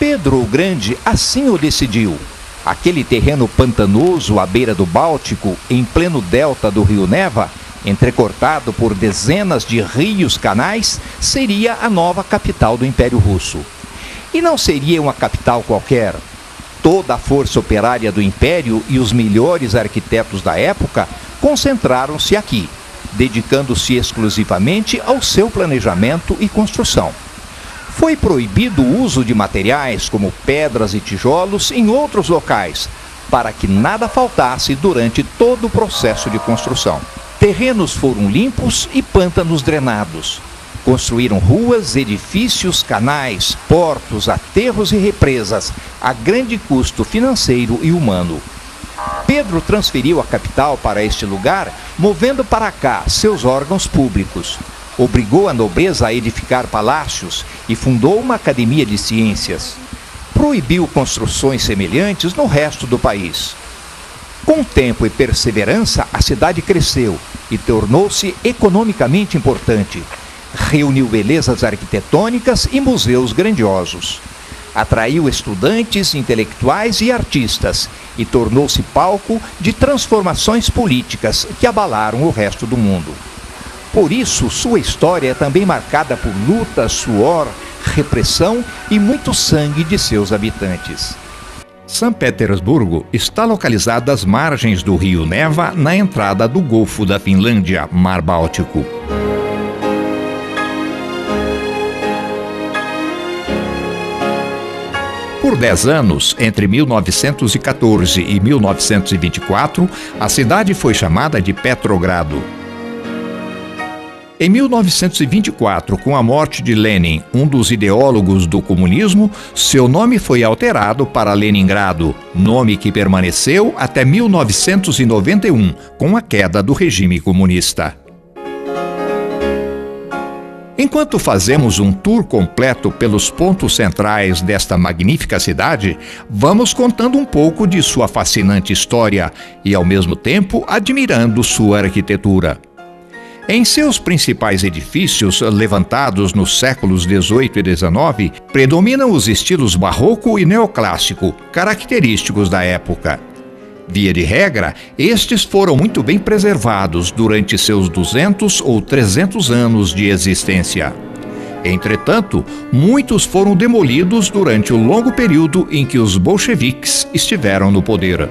Pedro o Grande assim o decidiu. Aquele terreno pantanoso à beira do Báltico, em pleno delta do rio Neva, entrecortado por dezenas de rios canais, seria a nova capital do Império Russo. E não seria uma capital qualquer. Toda a força operária do Império e os melhores arquitetos da época concentraram-se aqui, dedicando-se exclusivamente ao seu planejamento e construção. Foi proibido o uso de materiais como pedras e tijolos em outros locais, para que nada faltasse durante todo o processo de construção. Terrenos foram limpos e pântanos drenados. Construíram ruas, edifícios, canais, portos, aterros e represas, a grande custo financeiro e humano. Pedro transferiu a capital para este lugar, movendo para cá seus órgãos públicos. Obrigou a nobreza a edificar palácios e fundou uma academia de ciências. Proibiu construções semelhantes no resto do país. Com tempo e perseverança, a cidade cresceu e tornou-se economicamente importante. Reuniu belezas arquitetônicas e museus grandiosos. Atraiu estudantes, intelectuais e artistas e tornou-se palco de transformações políticas que abalaram o resto do mundo. Por isso, sua história é também marcada por luta, suor, repressão e muito sangue de seus habitantes. São Petersburgo está localizada às margens do rio Neva, na entrada do Golfo da Finlândia, Mar Báltico. Por 10 anos, entre 1914 e 1924, a cidade foi chamada de Petrogrado. Em 1924, com a morte de Lenin, um dos ideólogos do comunismo, seu nome foi alterado para Leningrado, nome que permaneceu até 1991, com a queda do regime comunista. Enquanto fazemos um tour completo pelos pontos centrais desta magnífica cidade, vamos contando um pouco de sua fascinante história e, ao mesmo tempo, admirando sua arquitetura. Em seus principais edifícios, levantados nos séculos XVIII e XIX, predominam os estilos barroco e neoclássico, característicos da época. Via de regra, estes foram muito bem preservados durante seus 200 ou 300 anos de existência. Entretanto, muitos foram demolidos durante o longo período em que os bolcheviques estiveram no poder.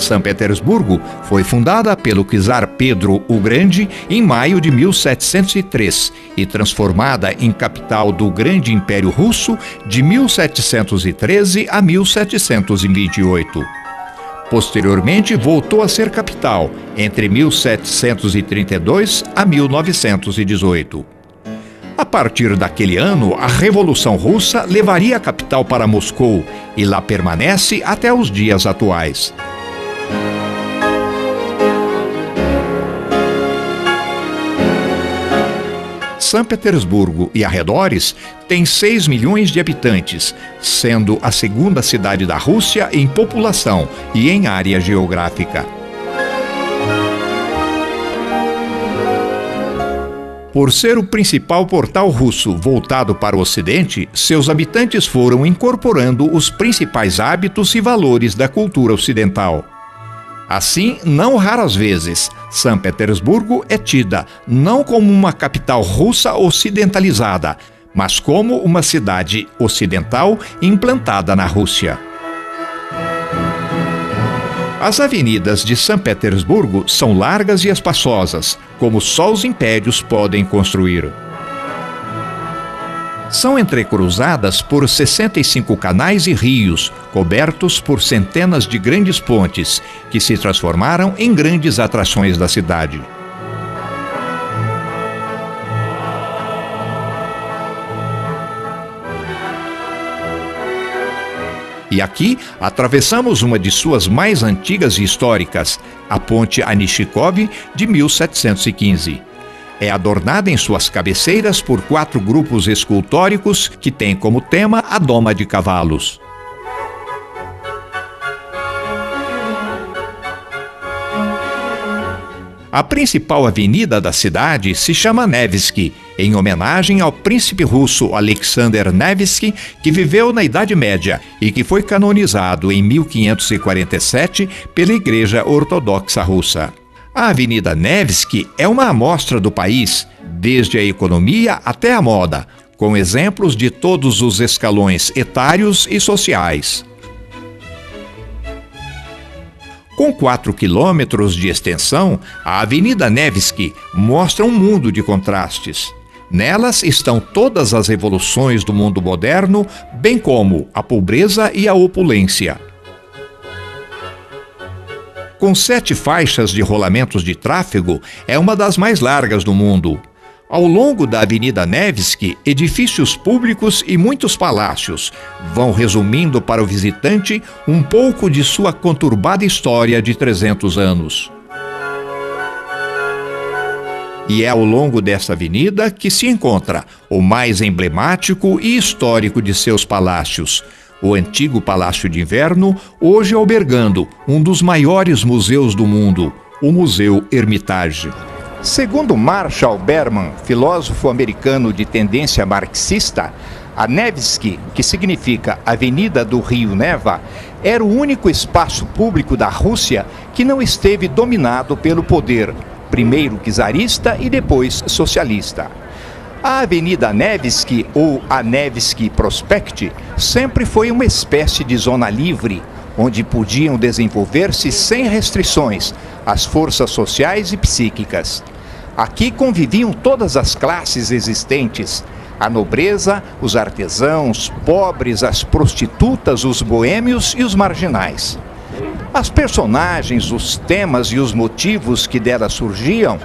São Petersburgo foi fundada pelo czar Pedro o Grande em maio de 1703 e transformada em capital do Grande Império Russo de 1713 a 1728. Posteriormente, voltou a ser capital entre 1732 a 1918. A partir daquele ano, a Revolução Russa levaria a capital para Moscou e lá permanece até os dias atuais. São Petersburgo e arredores tem 6 milhões de habitantes, sendo a segunda cidade da Rússia em população e em área geográfica. Por ser o principal portal russo voltado para o Ocidente, seus habitantes foram incorporando os principais hábitos e valores da cultura ocidental. Assim, não raras vezes, São Petersburgo é tida não como uma capital russa ocidentalizada, mas como uma cidade ocidental implantada na Rússia. As avenidas de São Petersburgo são largas e espaçosas, como só os impérios podem construir. São entrecruzadas por 65 canais e rios, cobertos por centenas de grandes pontes, que se transformaram em grandes atrações da cidade. E aqui atravessamos uma de suas mais antigas e históricas, a Ponte Anichikov de 1715. É adornada em suas cabeceiras por 4 grupos escultóricos que têm como tema a doma de cavalos. A principal avenida da cidade se chama Nevsky, em homenagem ao príncipe russo Alexander Nevsky, que viveu na Idade Média e que foi canonizado em 1547 pela Igreja Ortodoxa Russa. A Avenida Nevsky é uma amostra do país, desde a economia até a moda, com exemplos de todos os escalões etários e sociais. Com 4 quilômetros de extensão, a Avenida Nevsky mostra um mundo de contrastes. Nelas estão todas as evoluções do mundo moderno, bem como a pobreza e a opulência. Com 7 faixas de rolamentos de tráfego, é uma das mais largas do mundo. Ao longo da Avenida Nevsky, edifícios públicos e muitos palácios vão resumindo para o visitante um pouco de sua conturbada história de 300 anos. E é ao longo dessa avenida que se encontra o mais emblemático e histórico de seus palácios, o antigo Palácio de Inverno, hoje albergando um dos maiores museus do mundo, o Museu Hermitage. Segundo Marshall Berman, filósofo americano de tendência marxista, a Nevsky, que significa Avenida do Rio Neva, era o único espaço público da Rússia que não esteve dominado pelo poder, primeiro czarista e depois socialista. A Avenida Nevsky, ou a Nevsky Prospect, sempre foi uma espécie de zona livre, onde podiam desenvolver-se sem restrições as forças sociais e psíquicas. Aqui conviviam todas as classes existentes: a nobreza, os artesãos, pobres, as prostitutas, os boêmios e os marginais. As personagens, os temas e os motivos que dela surgiam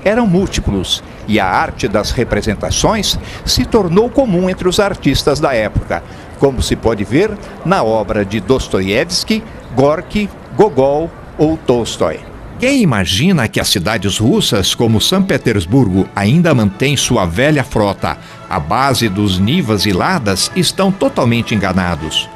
eram múltiplos, e a arte das representações se tornou comum entre os artistas da época, como se pode ver na obra de Dostoiévski, Gorky, Gogol ou Tolstói. Quem imagina que as cidades russas, como São Petersburgo, ainda mantêm sua velha frota à base dos Nivas e Ladas, estão totalmente enganados.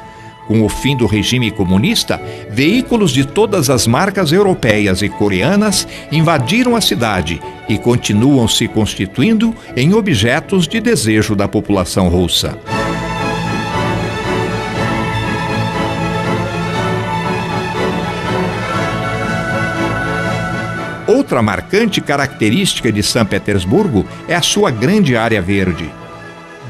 Com o fim do regime comunista, veículos de todas as marcas europeias e coreanas invadiram a cidade e continuam se constituindo em objetos de desejo da população russa. Outra marcante característica de São Petersburgo é a sua grande área verde.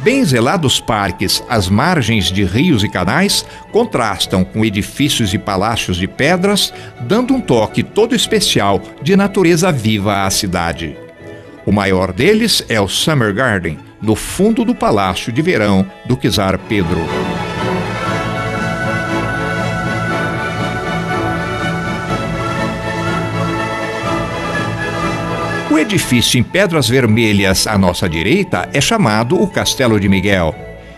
Bem zelados parques às margens de rios e canais contrastam com edifícios e palácios de pedras, dando um toque todo especial de natureza viva à cidade. O maior deles é o Summer Garden, no fundo do Palácio de Verão do czar Pedro. O edifício em pedras vermelhas à nossa direita é chamado o Castelo de Miguel.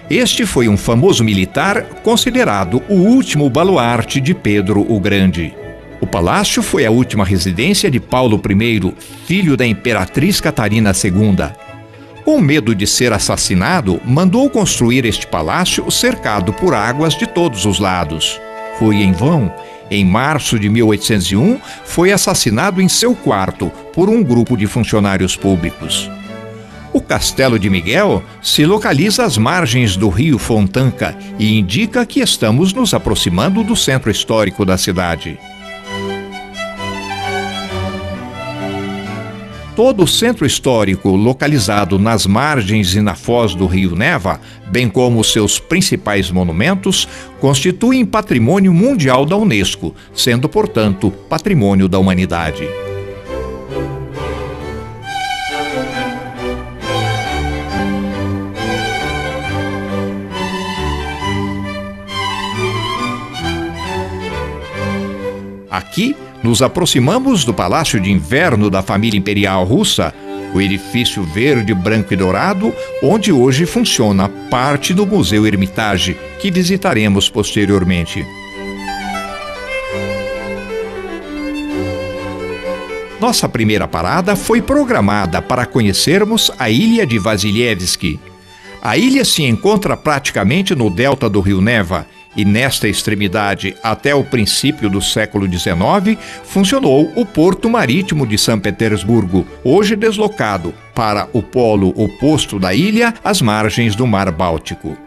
Este foi um famoso militar considerado o último baluarte de Pedro o Grande. O palácio foi a última residência de Paulo I, filho da imperatriz Catarina II. Com medo de ser assassinado, mandou construir este palácio cercado por águas de todos os lados. Foi em vão. Em março de 1801, foi assassinado em seu quarto por um grupo de funcionários públicos. O Castelo de Miguel se localiza às margens do rio Fontanka e indica que estamos nos aproximando do centro histórico da cidade. Todo o centro histórico, localizado nas margens e na foz do rio Neva, bem como seus principais monumentos, constituem patrimônio mundial da Unesco, sendo, portanto, patrimônio da humanidade. Aqui, nos aproximamos do Palácio de Inverno da família imperial russa, o edifício verde, branco e dourado, onde hoje funciona parte do Museu Hermitage, que visitaremos posteriormente. Nossa primeira parada foi programada para conhecermos a ilha de Vasilievski. A ilha se encontra praticamente no delta do rio Neva E nesta extremidade, até o princípio do século XIX, funcionou o Porto Marítimo de São Petersburgo, hoje deslocado para o polo oposto da ilha, às margens do Mar Báltico.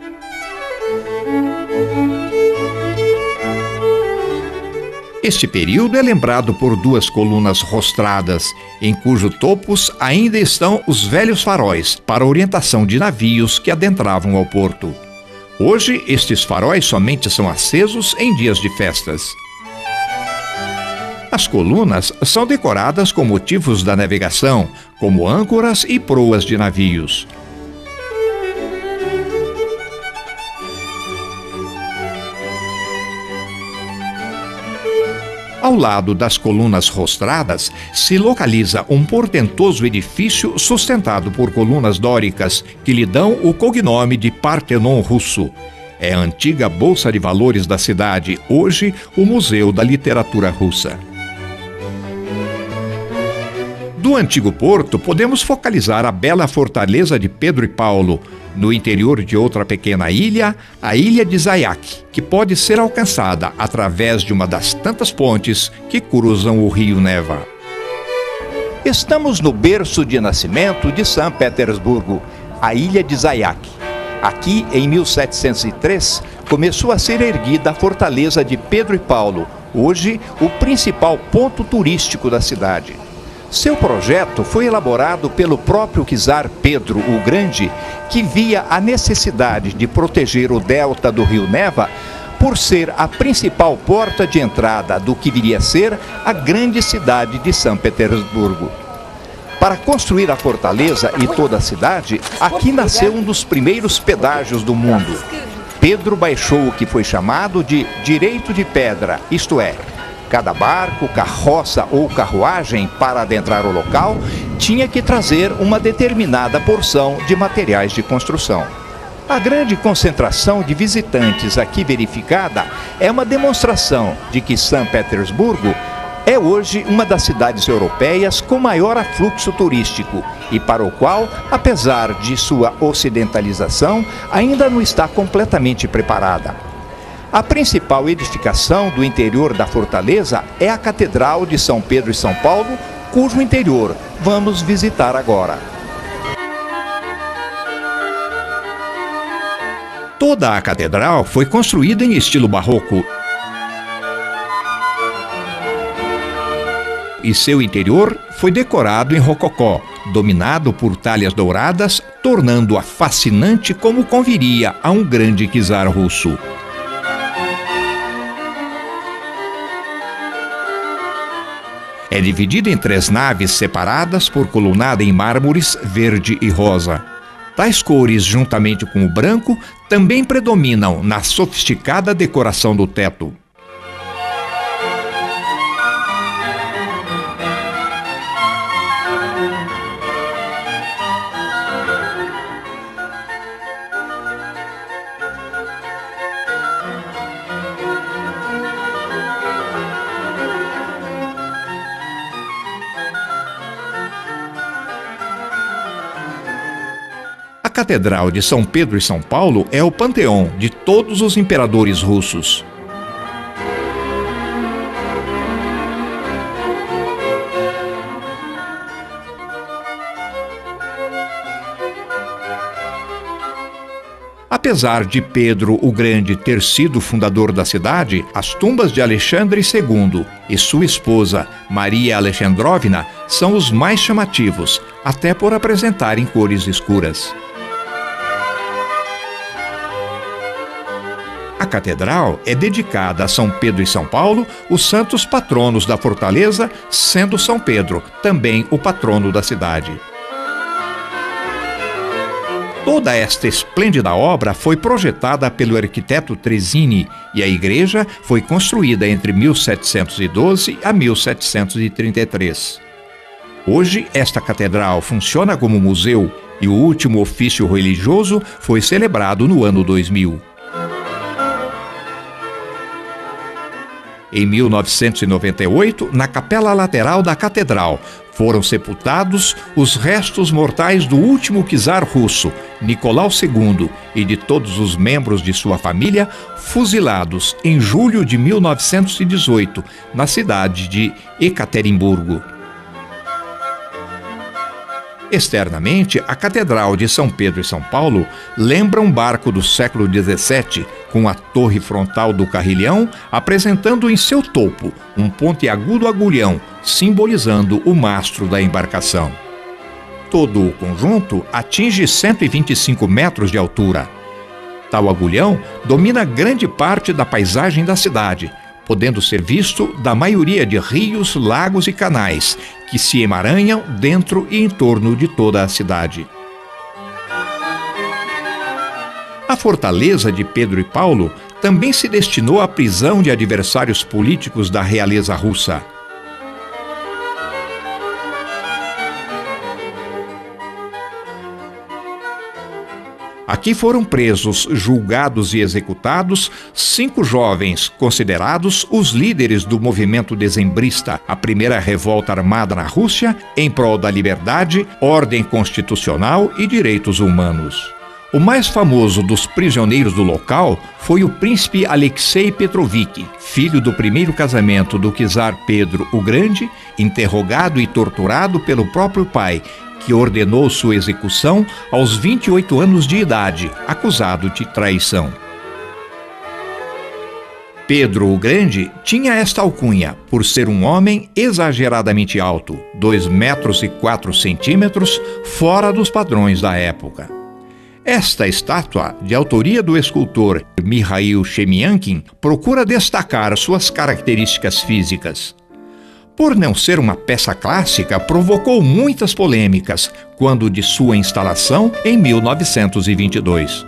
Este período é lembrado por duas colunas rostradas, em cujos topos ainda estão os velhos faróis para orientação de navios que adentravam ao porto. Hoje, estes faróis somente são acesos em dias de festas. As colunas são decoradas com motivos da navegação, como âncoras e proas de navios. Ao lado das colunas rostradas se localiza um portentoso edifício sustentado por colunas dóricas que lhe dão o cognome de Partenon russo. É a antiga bolsa de valores da cidade, hoje o Museu da Literatura Russa. Do antigo porto, podemos focalizar a bela fortaleza de Pedro e Paulo, no interior de outra pequena ilha, a ilha de Zayak, que pode ser alcançada através de uma das tantas pontes que cruzam o rio Neva. Estamos no berço de nascimento de São Petersburgo, a ilha de Zayak. Aqui, em 1703, começou a ser erguida a fortaleza de Pedro e Paulo, hoje o principal ponto turístico da cidade. Seu projeto foi elaborado pelo próprio czar Pedro o Grande, que via a necessidade de proteger o delta do rio Neva por ser a principal porta de entrada do que viria a ser a grande cidade de São Petersburgo. Para construir a fortaleza e toda a cidade, aqui nasceu um dos primeiros pedágios do mundo. Pedro baixou o que foi chamado de direito de pedra, isto é, cada barco, carroça ou carruagem, para adentrar o local, tinha que trazer uma determinada porção de materiais de construção. A grande concentração de visitantes aqui verificada é uma demonstração de que São Petersburgo é hoje uma das cidades europeias com maior afluxo turístico e para o qual, apesar de sua ocidentalização, ainda não está completamente preparada. A principal edificação do interior da fortaleza é a Catedral de São Pedro e São Paulo, cujo interior vamos visitar agora. Toda a catedral foi construída em estilo barroco e seu interior foi decorado em rococó, dominado por talhas douradas, tornando-a fascinante como conviria a um grande czar russo. É dividida em 3 naves separadas por colunada em mármores verde e rosa. Tais cores, juntamente com o branco, também predominam na sofisticada decoração do teto. A Catedral de São Pedro e São Paulo é o panteão de todos os imperadores russos. Apesar de Pedro o Grande ter sido fundador da cidade, as tumbas de Alexandre II e sua esposa Maria Alexandrovna são os mais chamativos, até por apresentarem cores escuras. A catedral é dedicada a São Pedro e São Paulo, os santos patronos da fortaleza, sendo São Pedro também o patrono da cidade. Toda esta esplêndida obra foi projetada pelo arquiteto Trezini e a igreja foi construída entre 1712 a 1733. Hoje, esta catedral funciona como museu e o último ofício religioso foi celebrado no ano 2000. Em 1998, na capela lateral da catedral, Foram sepultados os restos mortais do último czar russo, Nicolau II, e de todos os membros de sua família, fuzilados em julho de 1918, na cidade de Ekaterimburgo. Externamente, a Catedral de São Pedro e São Paulo lembra um barco do século XVII, com a torre frontal do carrilhão apresentando em seu topo um pontiagudo agulhão, simbolizando o mastro da embarcação. Todo o conjunto atinge 125 metros de altura. Tal agulhão domina grande parte da paisagem da cidade, podendo ser visto da maioria de rios, lagos e canais que se emaranham dentro e em torno de toda a cidade. A fortaleza de Pedro e Paulo também se destinou à prisão de adversários políticos da realeza russa. Aqui foram presos, julgados e executados 5 jovens considerados os líderes do movimento dezembrista, a primeira revolta armada na Rússia em prol da liberdade, ordem constitucional e direitos humanos. O mais famoso dos prisioneiros do local foi o príncipe Alexei Petrovich, filho do primeiro casamento do czar Pedro o Grande, interrogado e torturado pelo próprio pai, que ordenou sua execução aos 28 anos de idade, acusado de traição. Pedro o Grande tinha esta alcunha por ser um homem exageradamente alto, 2 metros e 4 centímetros, fora dos padrões da época. Esta estátua, de autoria do escultor Mikhail Chemiankin, procura destacar suas características físicas. Por não ser uma peça clássica, provocou muitas polêmicas quando de sua instalação em 1922.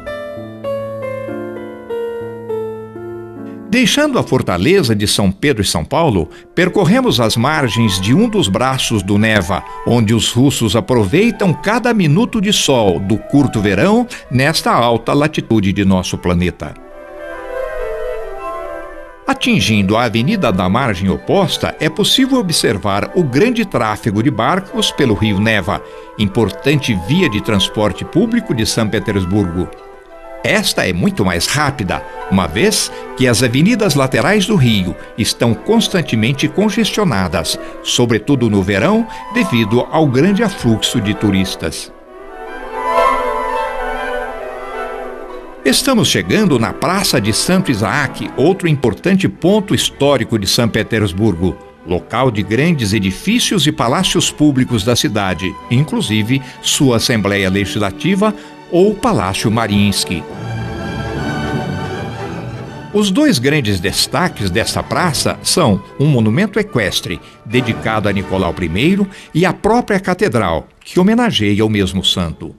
Deixando a fortaleza de São Pedro e São Paulo, percorremos as margens de um dos braços do Neva, onde os russos aproveitam cada minuto de sol do curto verão nesta alta latitude de nosso planeta. Atingindo a avenida da margem oposta, é possível observar o grande tráfego de barcos pelo rio Neva, importante via de transporte público de São Petersburgo. Esta é muito mais rápida, uma vez que as avenidas laterais do rio estão constantemente congestionadas, sobretudo no verão, devido ao grande afluxo de turistas. Estamos chegando na Praça de Santo Isaac, outro importante ponto histórico de São Petersburgo, local de grandes edifícios e palácios públicos da cidade, inclusive sua Assembleia Legislativa ou Palácio Mariinsky. Os 2 grandes destaques desta praça são um monumento equestre, dedicado a Nicolau I, e a própria catedral, que homenageia o mesmo santo.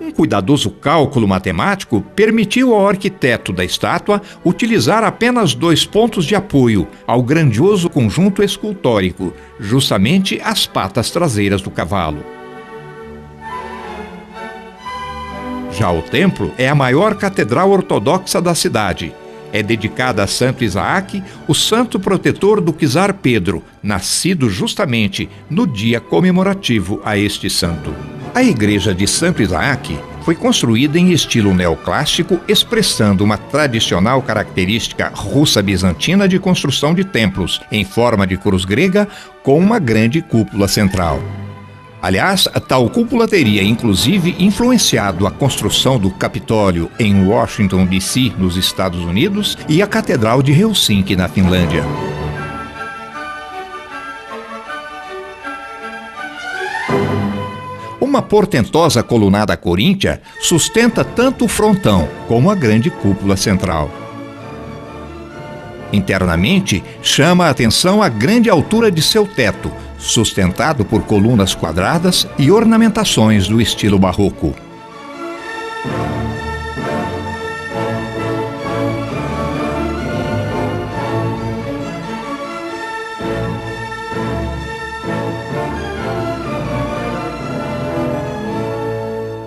Um cuidadoso cálculo matemático permitiu ao arquiteto da estátua utilizar apenas 2 pontos de apoio ao grandioso conjunto escultórico, justamente as patas traseiras do cavalo. Já o templo é a maior catedral ortodoxa da cidade. É dedicada a Santo Isaac, o santo protetor do czar Pedro, nascido justamente no dia comemorativo a este santo. A igreja de Santo Isaac foi construída em estilo neoclássico, expressando uma tradicional característica russa-bizantina de construção de templos, em forma de cruz grega, com uma grande cúpula central. Aliás, a tal cúpula teria inclusive influenciado a construção do Capitólio em Washington, D.C., nos Estados Unidos, e a Catedral de Helsinki, na Finlândia. Uma portentosa colunada coríntia sustenta tanto o frontão como a grande cúpula central. Internamente, chama a atenção a grande altura de seu teto, sustentado por colunas quadradas e ornamentações do estilo barroco.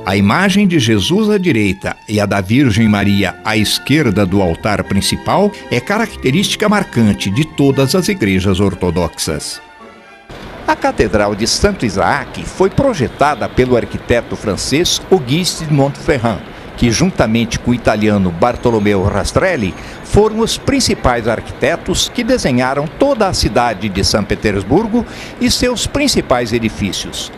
A imagem de Jesus à direita e a da Virgem Maria à esquerda do altar principal é característica marcante de todas as igrejas ortodoxas. A Catedral de Santo Isaac foi projetada pelo arquiteto francês Auguste de Montferrand, que juntamente com o italiano Bartolomeo Rastrelli foram os principais arquitetos que desenharam toda a cidade de São Petersburgo e seus principais edifícios.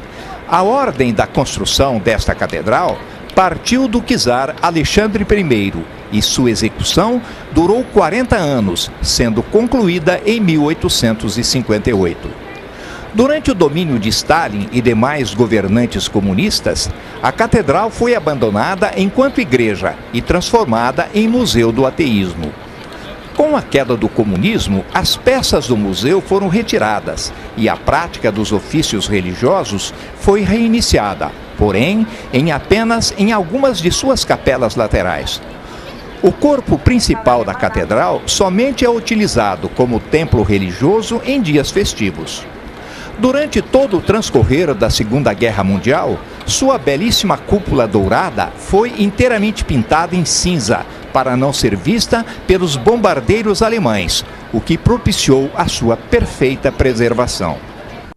A ordem da construção desta catedral partiu do czar Alexandre I e sua execução durou 40 anos, sendo concluída em 1858. Durante o domínio de Stalin e demais governantes comunistas, a catedral foi abandonada enquanto igreja e transformada em museu do ateísmo. Com a queda do comunismo, as peças do museu foram retiradas e a prática dos ofícios religiosos foi reiniciada, porém, apenas em algumas de suas capelas laterais. O corpo principal da catedral somente é utilizado como templo religioso em dias festivos. Durante todo o transcorrer da Segunda Guerra Mundial, sua belíssima cúpula dourada foi inteiramente pintada em cinza para não ser vista pelos bombardeiros alemães, o que propiciou a sua perfeita preservação.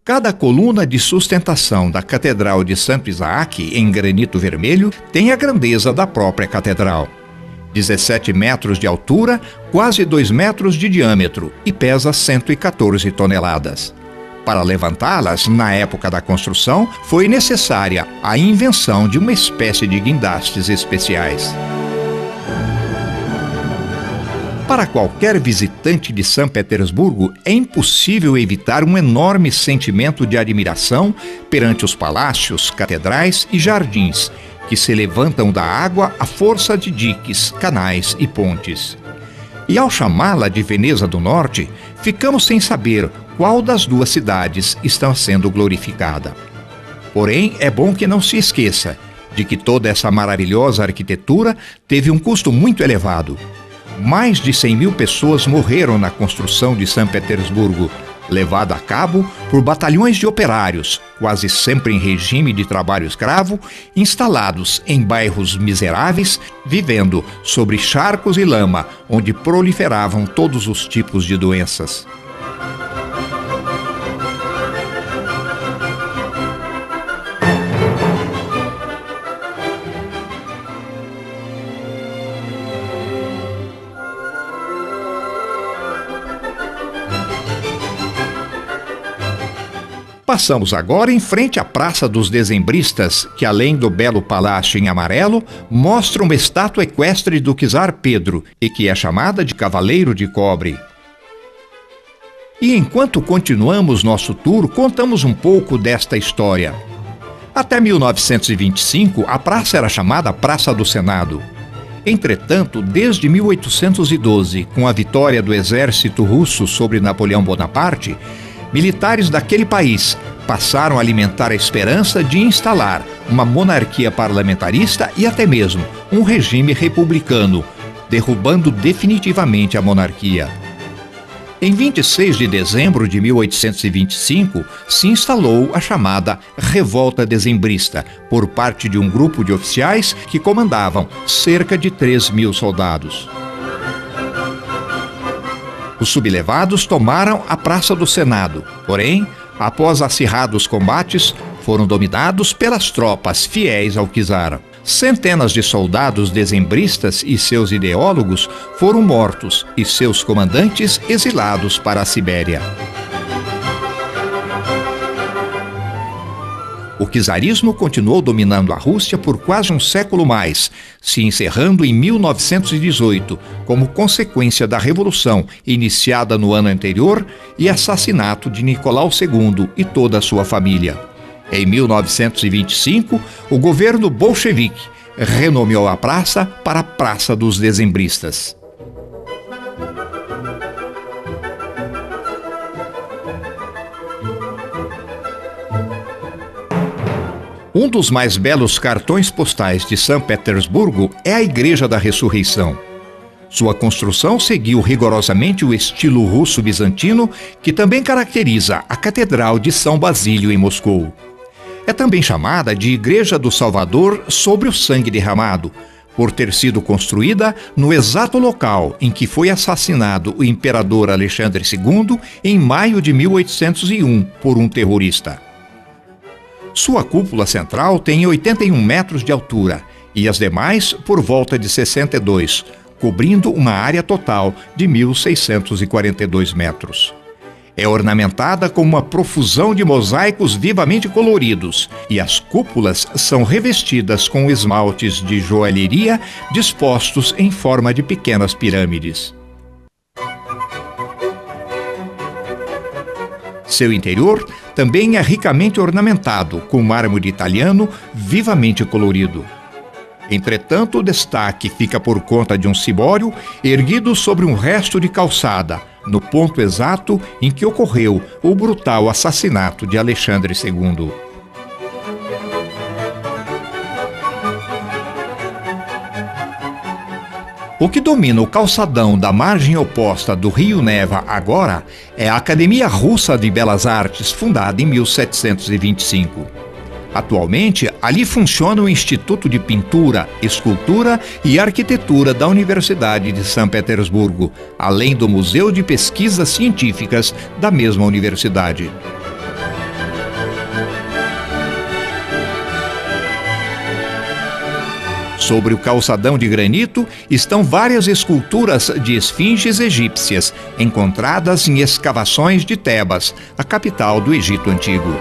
Cada coluna de sustentação da Catedral de Santo Isaac, em granito vermelho, tem a grandeza da própria catedral. 17 metros de altura, quase 2 metros de diâmetro e pesa 114 toneladas. Para levantá-las, na época da construção, foi necessária a invenção de uma espécie de guindastes especiais. Para qualquer visitante de São Petersburgo, é impossível evitar um enorme sentimento de admiração perante os palácios, catedrais e jardins, que se levantam da água à força de diques, canais e pontes. E ao chamá-la de Veneza do Norte, ficamos sem saber qual das duas cidades está sendo glorificada. Porém, é bom que não se esqueça de que toda essa maravilhosa arquitetura teve um custo muito elevado. Mais de 100 mil pessoas morreram na construção de São Petersburgo, levada a cabo por batalhões de operários, quase sempre em regime de trabalho escravo, instalados em bairros miseráveis, vivendo sobre charcos e lama, onde proliferavam todos os tipos de doenças. Passamos agora em frente à Praça dos Dezembristas, que além do belo palácio em amarelo, mostra uma estátua equestre do czar Pedro e que é chamada de Cavaleiro de Cobre. E enquanto continuamos nosso tour, contamos um pouco desta história. Até 1925, a praça era chamada Praça do Senado. Entretanto, desde 1812, com a vitória do exército russo sobre Napoleão Bonaparte, militares daquele país passaram a alimentar a esperança de instalar uma monarquia parlamentarista e até mesmo um regime republicano, derrubando definitivamente a monarquia. Em 26 de dezembro de 1825, se instalou a chamada Revolta Dezembrista, por parte de um grupo de oficiais que comandavam cerca de 3 mil soldados. Os sublevados tomaram a Praça do Senado, porém, após acirrados combates, foram dominados pelas tropas fiéis ao czar. Centenas de soldados dezembristas e seus ideólogos foram mortos e seus comandantes exilados para a Sibéria. O czarismo continuou dominando a Rússia por quase um século mais, se encerrando em 1918, como consequência da Revolução iniciada no ano anterior e assassinato de Nicolau II e toda a sua família. Em 1925, o governo bolchevique renomeou a praça para Praça dos Dezembristas. Um dos mais belos cartões postais de São Petersburgo é a Igreja da Ressurreição. Sua construção seguiu rigorosamente o estilo russo-bizantino, que também caracteriza a Catedral de São Basílio em Moscou. É também chamada de Igreja do Salvador sobre o sangue derramado, por ter sido construída no exato local em que foi assassinado o imperador Alexandre II em maio de 1801 por um terrorista. Sua cúpula central tem 81 metros de altura e as demais por volta de 62, cobrindo uma área total de 1.642 metros. É ornamentada com uma profusão de mosaicos vivamente coloridos e as cúpulas são revestidas com esmaltes de joalheria dispostos em forma de pequenas pirâmides. Seu interior também é ricamente ornamentado com mármore italiano vivamente colorido. Entretanto, o destaque fica por conta de um cibório erguido sobre um resto de calçada, no ponto exato em que ocorreu o brutal assassinato de Alexandre II. O que domina o calçadão da margem oposta do rio Neva agora é a Academia Russa de Belas Artes, fundada em 1725. Atualmente, ali funciona o Instituto de Pintura, Escultura e Arquitetura da Universidade de São Petersburgo, além do Museu de Pesquisas Científicas da mesma universidade. Sobre o calçadão de granito estão várias esculturas de esfinges egípcias, encontradas em escavações de Tebas, a capital do Egito Antigo.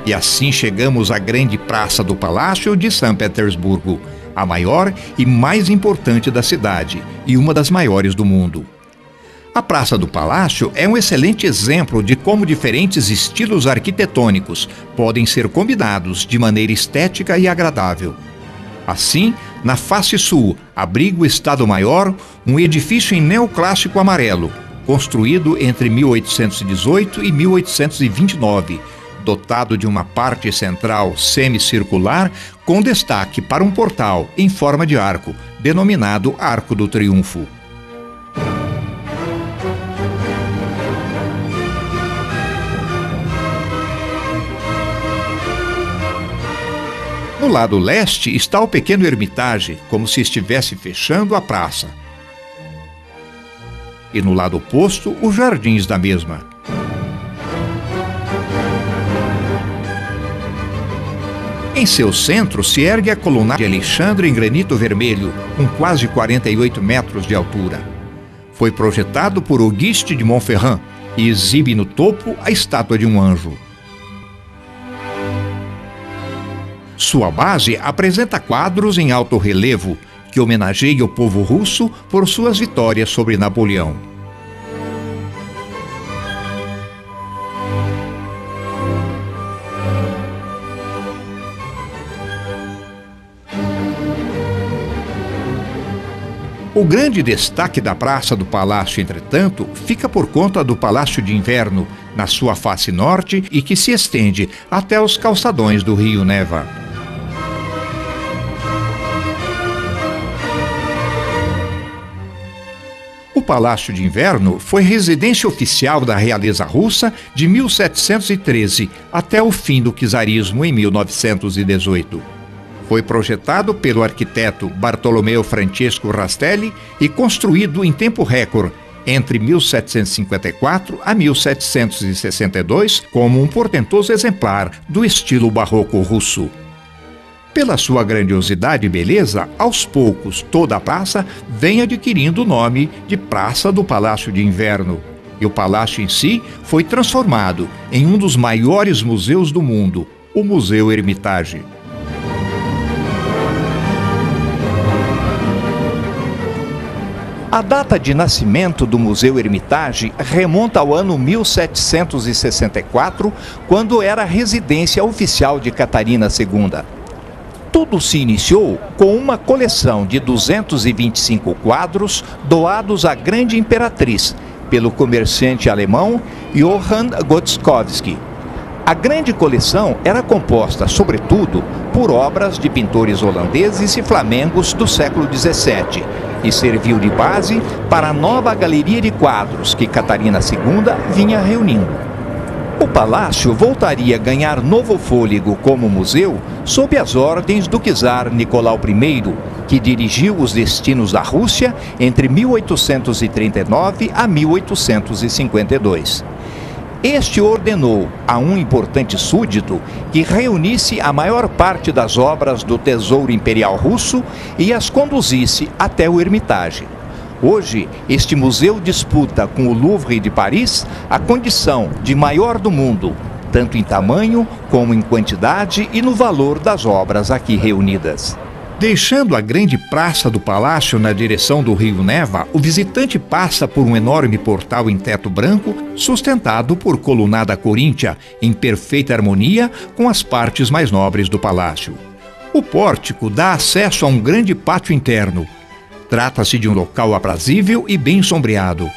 E assim chegamos à grande praça do Palácio de São Petersburgo, a maior e mais importante da cidade e uma das maiores do mundo. A Praça do Palácio é um excelente exemplo de como diferentes estilos arquitetônicos podem ser combinados de maneira estética e agradável. Assim, na face sul, abriga o Estado-Maior, um edifício em neoclássico amarelo, construído entre 1818 e 1829, dotado de uma parte central semicircular com destaque para um portal em forma de arco, denominado Arco do Triunfo. No lado leste está o pequeno Hermitage, como se estivesse fechando a praça. E no lado oposto, os jardins da mesma. Em seu centro se ergue a coluna de Alexandre em granito vermelho, com quase 48 metros de altura. Foi projetado por Auguste de Montferrand e exibe no topo a estátua de um anjo. Sua base apresenta quadros em alto relevo que homenageiam o povo russo por suas vitórias sobre Napoleão. O grande destaque da Praça do Palácio, entretanto, fica por conta do Palácio de Inverno, na sua face norte e que se estende até os calçadões do rio Neva. O Palácio de Inverno foi residência oficial da realeza russa de 1713 até o fim do czarismo em 1918. Foi projetado pelo arquiteto Bartolomeu Francesco Rastelli e construído em tempo recorde entre 1754 a 1762 como um portentoso exemplar do estilo barroco russo. Pela sua grandiosidade e beleza, aos poucos toda a praça vem adquirindo o nome de Praça do Palácio de Inverno. E o palácio em si foi transformado em um dos maiores museus do mundo, o Museu Hermitage. A data de nascimento do Museu Hermitage remonta ao ano 1764, quando era a residência oficial de Catarina II. Tudo se iniciou com uma coleção de 225 quadros doados à grande imperatriz pelo comerciante alemão Johann Gotskowski. A grande coleção era composta, sobretudo, por obras de pintores holandeses e flamengos do século XVII, e serviu de base para a nova galeria de quadros que Catarina II vinha reunindo. O palácio voltaria a ganhar novo fôlego como museu sob as ordens do czar Nicolau I, que dirigiu os destinos da Rússia entre 1839 a 1852. Este ordenou a um importante súdito que reunisse a maior parte das obras do Tesouro Imperial Russo e as conduzisse até o Hermitage. Hoje, este museu disputa com o Louvre de Paris a condição de maior do mundo, tanto em tamanho como em quantidade e no valor das obras aqui reunidas. Deixando a grande praça do palácio na direção do rio Neva, o visitante passa por um enorme portal em teto branco, sustentado por colunada coríntia, em perfeita harmonia com as partes mais nobres do palácio. O pórtico dá acesso a um grande pátio interno. Trata-se de um local aprazível e bem sombreado.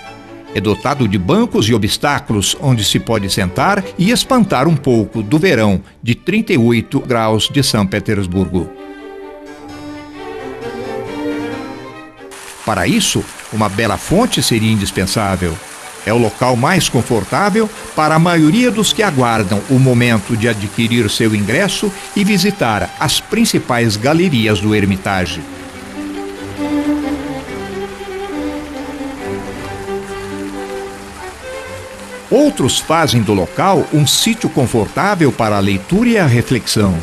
É dotado de bancos e obstáculos onde se pode sentar e espantar um pouco do verão de 38 graus de São Petersburgo. Para isso, uma bela fonte seria indispensável. É o local mais confortável para a maioria dos que aguardam o momento de adquirir seu ingresso e visitar as principais galerias do Hermitage. Outros fazem do local um sítio confortável para a leitura e a reflexão.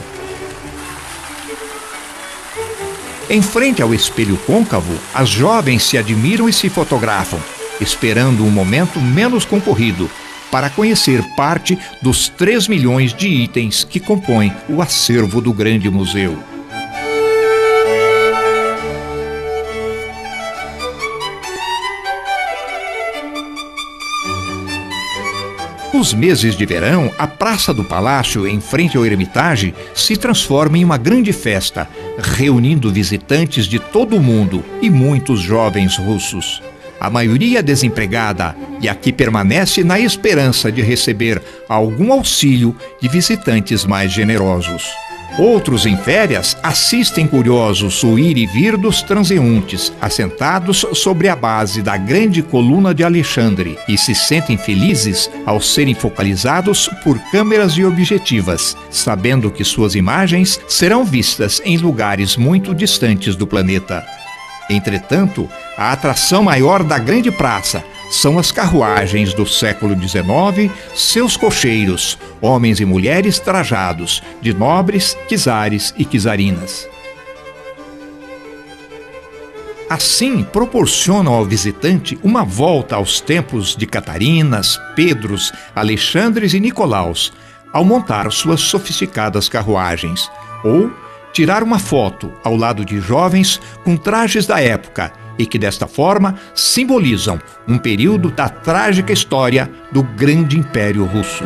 Em frente ao espelho côncavo, as jovens se admiram e se fotografam, esperando um momento menos concorrido para conhecer parte dos 3 milhões de itens que compõem o acervo do grande museu. Nos meses de verão, a Praça do Palácio, em frente ao Hermitage, se transforma em uma grande festa, reunindo visitantes de todo o mundo e muitos jovens russos. A maioria desempregada e aqui permanece na esperança de receber algum auxílio de visitantes mais generosos. Outros em férias assistem curiosos o ir e vir dos transeuntes, assentados sobre a base da grande coluna de Alexandre, e se sentem felizes ao serem focalizados por câmeras e objetivas, sabendo que suas imagens serão vistas em lugares muito distantes do planeta. Entretanto, a atração maior da grande praça são as carruagens do século XIX, seus cocheiros, homens e mulheres trajados de nobres, czares e czarinas. Assim, proporcionam ao visitante uma volta aos tempos de Catarinas, Pedros, Alexandres e Nicolaus, ao montar suas sofisticadas carruagens, ou tirar uma foto ao lado de jovens com trajes da época e que, desta forma, simbolizam um período da trágica história do grande Império Russo.